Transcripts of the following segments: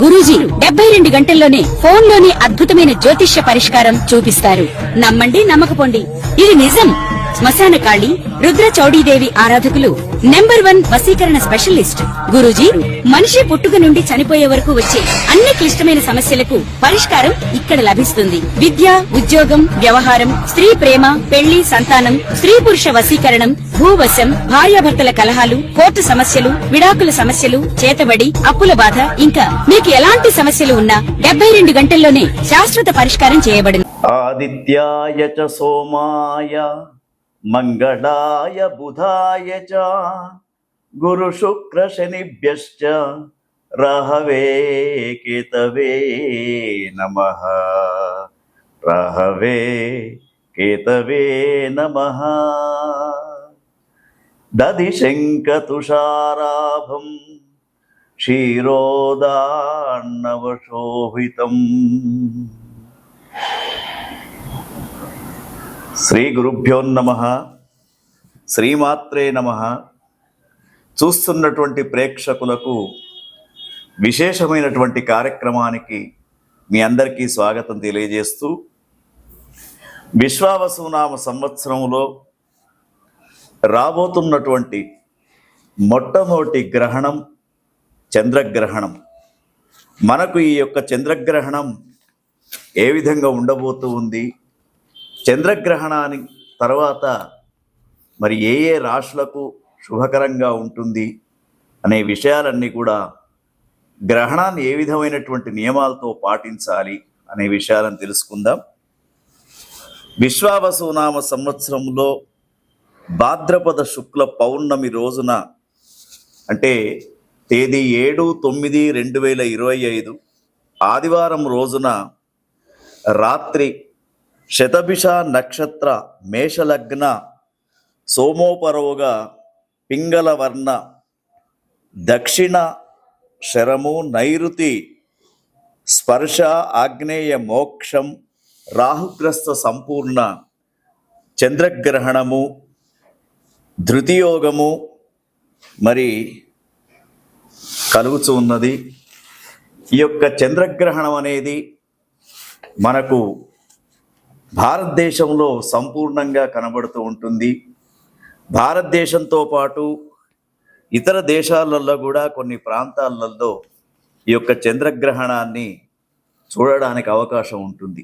గురూజీ 72 గంటల్లోనే ఫోన్ లోని అద్భుతమైన జ్యోతిష్య పరిష్కారం చూపిస్తారు. నమ్మండి, నమ్మకపోండి, ఇది నిజం. శ్మశాన కాళి రుద్ర చౌడీదేవి ఆరాధకులు నంబర్ 1 వశీకరణ స్పెషలిస్ట్. గురూజీ మనిషి పుట్టుక నుండి చనిపోయే వరకు వచ్చే అన్ని క్లిష్టమైన సమస్యలకు పరిష్కారం ఇక్కడ లభిస్తుంది. విద్య, ఉద్యోగం, వ్యవహారం, స్త్రీ ప్రేమ, పెళ్లి, సంతానం, స్త్రీ పురుష వశీకరణం, భూవశం, భార్యాభర్తల కలహాలు, కోర్టు సమస్యలు, విడాకుల సమస్యలు, చేతబడి, అప్పుల బాధ, ఇంకా మీకు ఎలాంటి సమస్యలు ఉన్నా 72 గంటల్లోనే శాశ్వత పరిష్కారం చేయబడింది. ఆదిత్యాయ చ సోమాయ మంగళాయ బుధాయ చ గురు శుక్ర శనిభ్యశ్చ రాహవే కేతవే నమః. రాహవే కేతవే నమః. దధి శంఖ తుషారాభం క్షీరోదార్ణవశోభితం. శ్రీ గురుభ్యో నమః. శ్రీమాత్రే నమః. చూస్తున్నటువంటి ప్రేక్షకులకు విశేషమైనటువంటి కార్యక్రమానికి మీ అందరికీ స్వాగతం తెలియజేస్తూ, విశ్వావసునామ సంవత్సరంలో రాబోతున్నటువంటి మొట్టమొదటి గ్రహణం చంద్రగ్రహణం. మనకు ఈ యొక్క చంద్రగ్రహణం ఏ విధంగా ఉండబోతూ ఉంది, చంద్రగ్రహణాన్ని తర్వాత మరి ఏ ఏ రాశులకు శుభకరంగా ఉంటుంది అనే విషయాలన్నీ కూడా, గ్రహణాన్ని ఏ విధమైనటువంటి నియమాలతో పాటించాలి అనే విషయాలను తెలుసుకుందాం. విశ్వావసునామ సంవత్సరంలో భాద్రపద శుక్ల పౌర్ణమి రోజున, అంటే తేదీ 7/9/2025 ఆదివారం రోజున రాత్రి శతభిష నక్షత్ర మేషలగ్న సోమోపరోగా పింగళవర్ణ దక్షిణ శరము నైరుతి స్పర్శ ఆగ్నేయ మోక్షం రాహుగ్రస్త సంపూర్ణ చంద్రగ్రహణము ధృతియోగము మరి కలుగుతూ ఉన్నది. ఈ యొక్క చంద్రగ్రహణం అనేది మనకు భారతదేశంలో సంపూర్ణంగా కనబడుతూ ఉంటుంది. భారతదేశంతో పాటు ఇతర దేశాలలో కూడా కొన్ని ప్రాంతాలలో ఈ యొక్క చంద్రగ్రహణాన్ని చూడడానికి అవకాశం ఉంటుంది.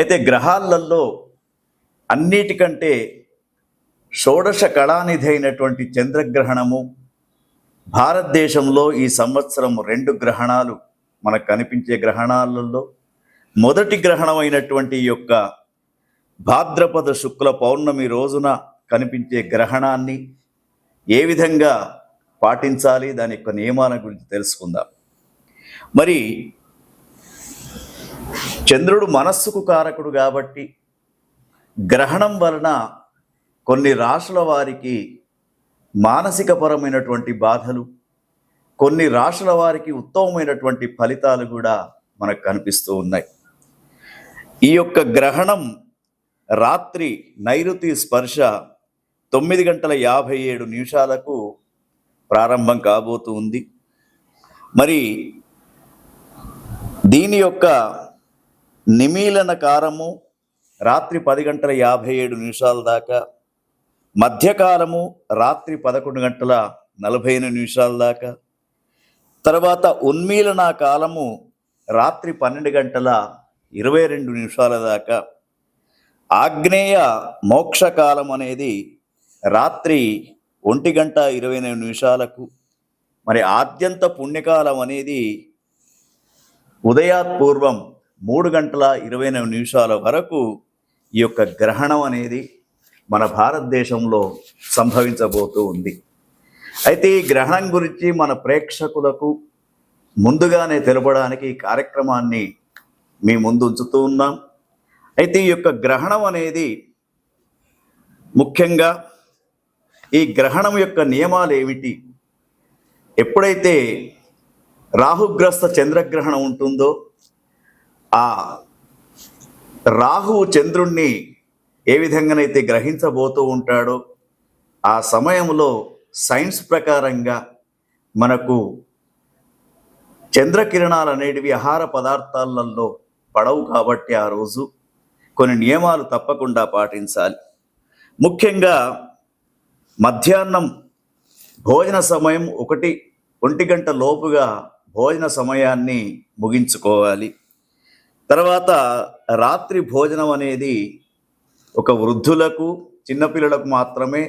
అయితే గ్రహాలలో అన్నిటికంటే షోడశ కళానిధి అయినటువంటి చంద్రగ్రహణము, భారతదేశంలో ఈ సంవత్సరం 2 గ్రహణాలు మనకు కనిపించే గ్రహణాలలో మొదటి గ్రహణం అయినటువంటి ఈ యొక్క భాద్రపద శుక్ల పౌర్ణమి రోజున కనిపించే గ్రహణాన్ని ఏ విధంగా పాటించాలి, దాని యొక్క నియమాల గురించి తెలుసుకుందాం. మరి చంద్రుడు మనస్సుకు కారకుడు కాబట్టి గ్రహణం వలన కొన్ని రాశుల వారికి మానసికపరమైనటువంటి బాధలు, కొన్ని రాశుల వారికి ఉత్తమమైనటువంటి ఫలితాలు కూడా మనకు కనిపిస్తూ ఉన్నాయి. ఈ యొక్క గ్రహణం రాత్రి నైరుతి స్పర్శ 9:57 ప్రారంభం కాబోతూ ఉంది. మరి దీని యొక్క నిమీలన కాలము రాత్రి 10:57 దాకా, మధ్యకాలము రాత్రి 11:45 దాకా, తర్వాత ఉన్మీలన కాలము రాత్రి 12:22 దాకా, ఆగ్నేయ మోక్షకాలం అనేది రాత్రి 1:24, మరి ఆద్యంత పుణ్యకాలం అనేది ఉదయాత్పూర్వం 3:29 వరకు ఈ యొక్క గ్రహణం అనేది మన భారతదేశంలో సంభవించబోతూ ఉంది. అయితే ఈ గ్రహణం గురించి మన ప్రేక్షకులకు ముందుగానే తెలపడానికి ఈ కార్యక్రమాన్ని మీ ముందు ఉంచుతూ ఉన్నాం. అయితే ఈ యొక్క గ్రహణం అనేది ముఖ్యంగా ఈ గ్రహణం యొక్క నియమాలు ఏమిటి, ఎప్పుడైతే రాహుగ్రస్త చంద్రగ్రహణం ఉంటుందో ఆ రాహువు చంద్రుణ్ణి ఏ విధంగానైతే గ్రహించబోతూ ఉంటాడో ఆ సమయంలో సైన్స్ ప్రకారంగా మనకు చంద్రకిరణాలు అనేటివి ఆహార పదార్థాలలో పడవు కాబట్టి ఆ రోజు కొన్ని నియమాలు తప్పకుండా పాటించాలి. ముఖ్యంగా మధ్యాహ్నం భోజన సమయం 1 గంట లోపుగా భోజన సమయాన్ని ముగించుకోవాలి. తర్వాత రాత్రి భోజనం అనేది ఒక వృద్ధులకు చిన్నపిల్లలకు మాత్రమే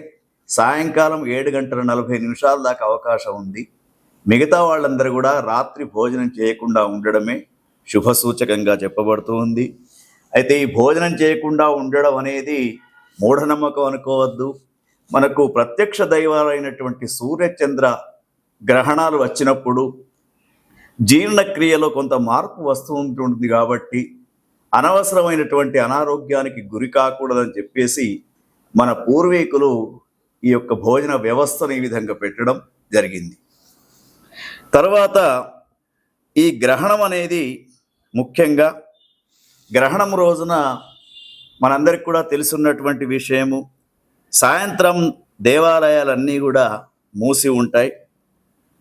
సాయంకాలం 7:40 దాకా అవకాశం ఉంది. మిగతా వాళ్ళందరూ కూడా రాత్రి భోజనం చేయకుండా ఉండడమే శుభసూచకంగా చెప్పబడుతూ ఉంది. అయితే ఈ భోజనం చేయకుండా ఉండడం అనేది మూఢనమ్మకం అనుకోవద్దు. మనకు ప్రత్యక్ష దైవాలైనటువంటి సూర్యచంద్ర గ్రహణాలు వచ్చినప్పుడు జీర్ణక్రియలో కొంత మార్పు వస్తూ ఉంటుంది కాబట్టి అనవసరమైనటువంటి అనారోగ్యానికి గురి కాకూడదని చెప్పేసి మన పూర్వీకులు ఈ యొక్క భోజన వ్యవస్థను ఈ విధంగా పెట్టడం జరిగింది. తర్వాత ఈ గ్రహణం అనేది ముఖ్యంగా గ్రహణం రోజున మనందరికి కూడా తెలుసున్నటువంటి విషయము, సాయంత్రం దేవాలయాలన్నీ కూడా మూసి ఉంటాయి.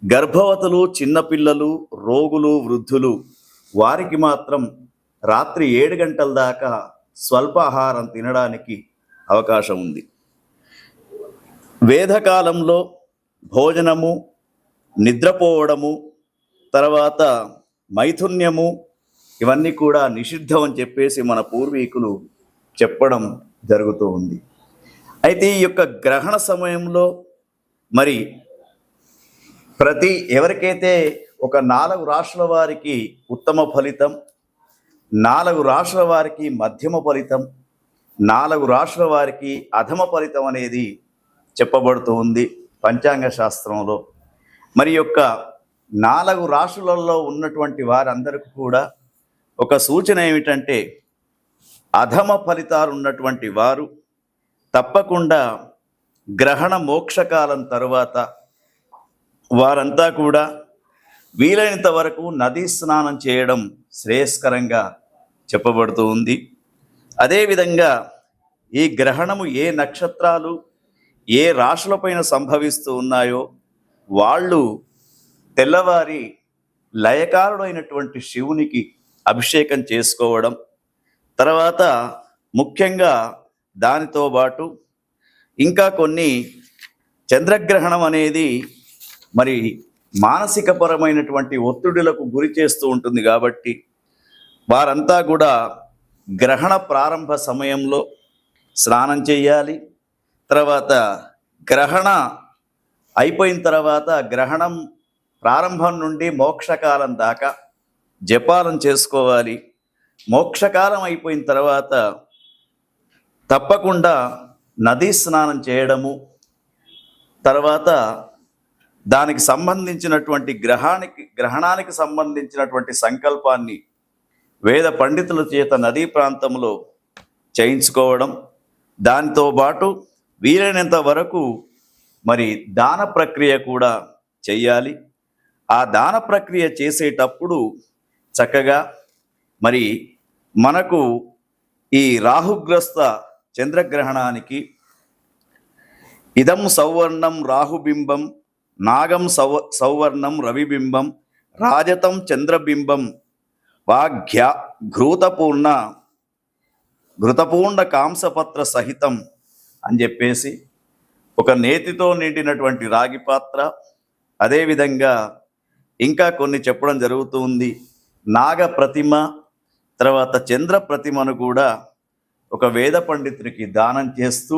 గర్భవతులు, చిన్నపిల్లలు, రోగులు, వృద్ధులు వారికి మాత్రం రాత్రి 7 గంటల దాకా స్వల్పాహారం తినడానికి అవకాశం ఉంది. వేదకాలంలో భోజనము, నిద్రపోవడము, తర్వాత మైథున్యము ఇవన్నీ కూడా నిషిద్ధం అని చెప్పేసి మన పూర్వీకులు చెప్పడం జరుగుతూ ఉంది. అయితే ఈ యొక్క గ్రహణ సమయంలో మరి ఎవరికైతే ఒక 4 రాశుల వారికి ఉత్తమ ఫలితం, 4 రాశుల వారికి మధ్యమ ఫలితం, 4 రాశుల వారికి అధమ ఫలితం అనేది చెప్పబడుతూ ఉంది పంచాంగ శాస్త్రంలో. మరి యొక్క 4 రాశులలో ఉన్నటువంటి వారందరికీ కూడా ఒక సూచన ఏమిటంటే, అధమ ఫలితాలు ఉన్నటువంటి వారు తప్పకుండా గ్రహణ మోక్షకాలం తరువాత వారంతా కూడా వీలైనంత వరకు నదీ స్నానం చేయడం శ్రేయస్కరంగా చెప్పబడుతూ ఉంది. అదేవిధంగా ఈ గ్రహణము ఏ నక్షత్రాలు ఏ రాశులపైన సంభవిస్తూ ఉన్నాయో వాళ్ళు తెల్లవారి లయకారుడైనటువంటి శివునికి అభిషేకం చేసుకోవడం, తర్వాత ముఖ్యంగా దానితో పాటు ఇంకా కొన్ని చంద్రగ్రహణం అనేది మరి మానసికపరమైనటువంటి ఒత్తిడులకు గురి చేస్తూ ఉంటుంది కాబట్టి వారంతా కూడా గ్రహణ ప్రారంభ సమయంలో స్నానం చేయాలి. తర్వాత గ్రహణ అయిపోయిన తర్వాత గ్రహణం ప్రారంభం నుండి మోక్షకాలం దాకా జపాలం చేసుకోవాలి. మోక్షకాలం అయిపోయిన తర్వాత తప్పకుండా నదీ స్నానం చేయడము, తర్వాత దానికి సంబంధించినటువంటి గ్రహణానికి సంబంధించినటువంటి సంకల్పాన్ని వేద పండితుల చేత నదీ ప్రాంతంలో చేయించుకోవడం, దానితో పాటు వీలైనంత వరకు మరి దాన ప్రక్రియ కూడా చెయ్యాలి. ఆ దాన ప్రక్రియ చేసేటప్పుడు చక్కగా మరి మనకు ఈ రాహుగ్రస్త చంద్రగ్రహణానికి ఇదం సౌవర్ణం రాహుబింబం నాగం సౌవర్ణం రవిబింబం రాజతం చంద్రబింబం వాఘ్య ఘృతపూర్ణ కాంసపత్ర సహితం అని చెప్పేసి ఒక నేతితో నిండినటువంటి రాగి పాత్ర, అదేవిధంగా ఇంకా కొన్ని చెప్పడం జరుగుతుంది. నాగ ప్రతిమ, తర్వాత చంద్ర ప్రతిమను కూడా ఒక వేద పండితుడికి దానం చేస్తూ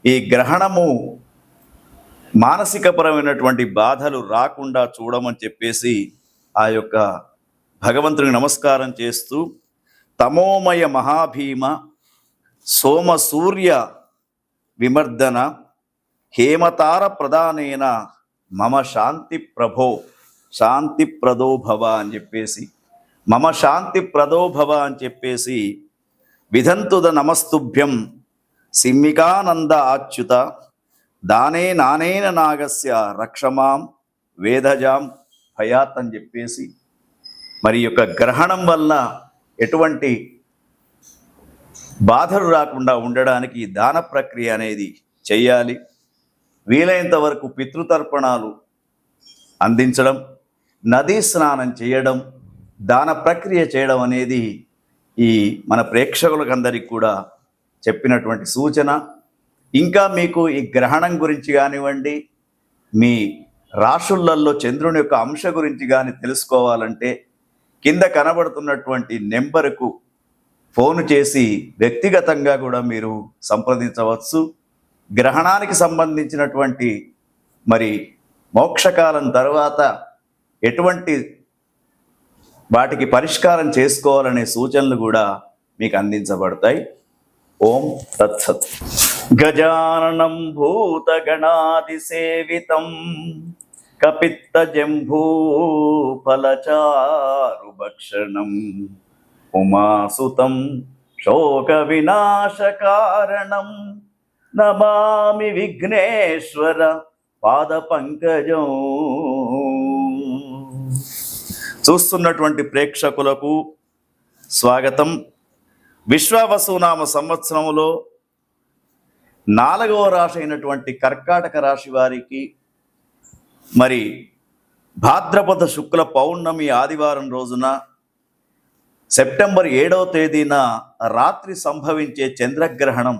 ఈ గ్రహణము మానసికపరమైనటువంటి బాధలు రాకుండా చూడమని చెప్పేసి ఆ యొక్క భగవంతునికి నమస్కారం చేస్తూ, తమోమయ మహాభీమ సోమ సూర్య విమర్దన హేమతార ప్రధానేన మమ శాంతి ప్రదోభవ అని చెప్పేసి మమ శాంతి ప్రదోభవ అని చెప్పేసి విధంతుద నమస్తుభ్యం సిమ్మికానంద ఆచ్యుత దానే నానేన నాగస్య రక్షమాం వేదజాం భయాత్ అని చెప్పేసి మరి యొక్క గ్రహణం వల్ల ఎటువంటి బాధలు రాకుండా ఉండడానికి దాన ప్రక్రియ అనేది చెయ్యాలి. వీలైనంత వరకు పితృతర్పణాలు అందించడం, నదీ స్నానం చేయడం, దాన ప్రక్రియ చేయడం అనేది ఈ మన ప్రేక్షకులకందరికీ కూడా చెప్పినటువంటి సూచన. ఇంకా మీకు ఈ గ్రహణం గురించి కానివ్వండి, మీ రాశులలో చంద్రుని యొక్క అంశ గురించి కానీ తెలుసుకోవాలంటే కింద కనబడుతున్నటువంటి నెంబరుకు ఫోన్ చేసి వ్యక్తిగతంగా కూడా మీరు సంప్రదించవచ్చు. గ్రహణానికి సంబంధించినటువంటి మరి మోక్షకాలం తర్వాత ఎటువంటి వాటికి పరిష్కారం చేసుకోవాలనే సూచనలు కూడా మీకు అందించబడతాయి. ఓం తత్సత్. గజాననం భూతగణాది సేవితం కపిత్త జంభూ ఫలచారు భక్షణం ఉమాసుతం శోక వినాశకారణం నమామి విఘ్నేశ్వర పాద పంకజం. చూస్తున్నటువంటి ప్రేక్షకులకు స్వాగతం. విశ్వావసునామ సంవత్సరములో 4వ రాశి అయినటువంటి కర్కాటక రాశి వారికి మరి భాద్రపద శుక్ల పౌర్ణమి ఆదివారం రోజున సెప్టెంబర్ 7వ తేదీన రాత్రి సంభవించే చంద్రగ్రహణం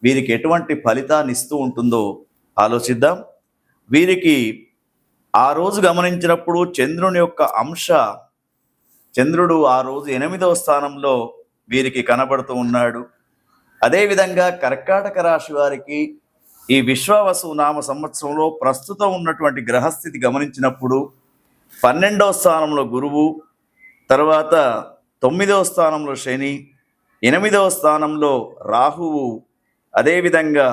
వీరికి ఎటువంటి ఫలితాన్ని ఇస్తూ ఉంటుందో ఆలోచిద్దాం. వీరికి ఆ రోజు గమనించినప్పుడు చంద్రుని యొక్క అంశ, చంద్రుడు ఆ రోజు 8వ స్థానంలో వీరికి కనబడుతూ ఉన్నాడు. అదేవిధంగా కర్కాటక రాశి వారికి ఈ విశ్వావసు నామ సంవత్సరంలో ప్రస్తుతం ఉన్నటువంటి గ్రహస్థితి గమనించినప్పుడు 12వ స్థానంలో గురువు, తర్వాత 9వ స్థానంలో శని, 8వ స్థానంలో రాహువు, అదేవిధంగా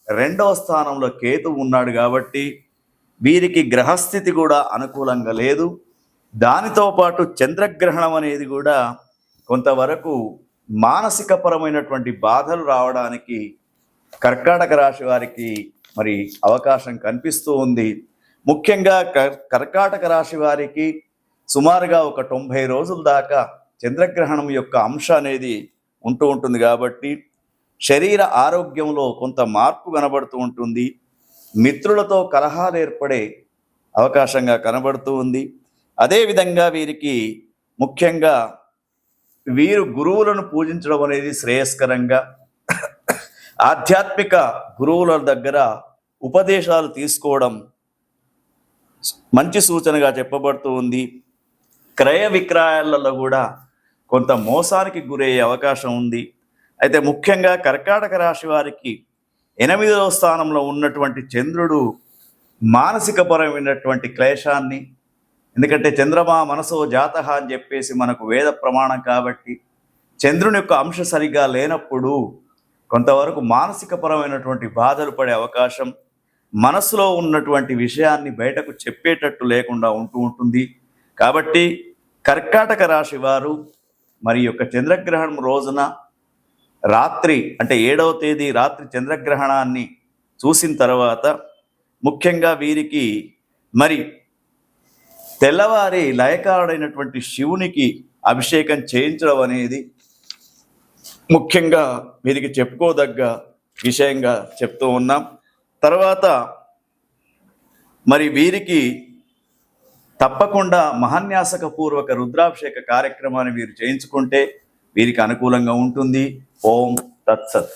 2వ స్థానంలో కేతువు ఉన్నాడు. కాబట్టి వీరికి గ్రహస్థితి కూడా అనుకూలంగా లేదు. దానితో పాటు చంద్రగ్రహణం అనేది కూడా కొంతవరకు మానసికపరమైనటువంటి బాధలు రావడానికి కర్కాటక రాశి వారికి మరి అవకాశం కనిపిస్తూ ఉంది. ముఖ్యంగా కర్కాటక రాశి వారికి సుమారుగా ఒక 90 రోజుల దాకా చంద్రగ్రహణం యొక్క అంశ అనేది ఉంటూ ఉంటుంది. కాబట్టి శరీర ఆరోగ్యంలో కొంత మార్పు కనబడుతూ ఉంటుంది. మిత్రులతో కలహాలు ఏర్పడే అవకాశంగా కనబడుతూ ఉంది. అదేవిధంగా వీరికి ముఖ్యంగా వీరు గురువులను పూజించడం అనేది శ్రేయస్కరంగా, ఆధ్యాత్మిక గురువుల దగ్గర ఉపదేశాలు తీసుకోవడం మంచి సూచనగా చెప్పబడుతూ ఉంది. క్రయ విక్రయాలలో కూడా కొంత మోసానికి గురయ్యే అవకాశం ఉంది. అయితే ముఖ్యంగా కర్కాటక రాశి వారికి 8వ స్థానంలో ఉన్నటువంటి చంద్రుడు మానసికపరమైనటువంటి క్లేశాన్ని, ఎందుకంటే చంద్రమా మనసో జాతః అని చెప్పేసి మనకు వేద ప్రమాణం కాబట్టి చంద్రుని యొక్క అంశ సరిగా లేనప్పుడు కొంతవరకు మానసికపరమైనటువంటి బాధలు పడే అవకాశం, మనసులో ఉన్నటువంటి విషయాన్ని బయటకు చెప్పేటట్టు లేకుండా ఉంటూ ఉంటుంది. కాబట్టి కర్కాటక రాశి వారు మరి యొక్క చంద్రగ్రహణం రోజున రాత్రి అంటే 7వ తేదీ రాత్రి చంద్రగ్రహణాన్ని చూసిన తర్వాత ముఖ్యంగా వీరికి మరి తెల్లవారి లయకారుడైనటువంటి శివునికి అభిషేకం చేయించడం అనేది ముఖ్యంగా వీరికి చెప్పుకోదగ్గ విషయంగా చెప్తూ ఉన్నాం. తర్వాత మరి వీరికి తప్పకుండా మహాన్యాసకపూర్వక రుద్రాభిషేక కార్యక్రమాన్ని వీరు చేయించుకుంటే వీరికి అనుకూలంగా ఉంటుంది. ఓం తత్సత్.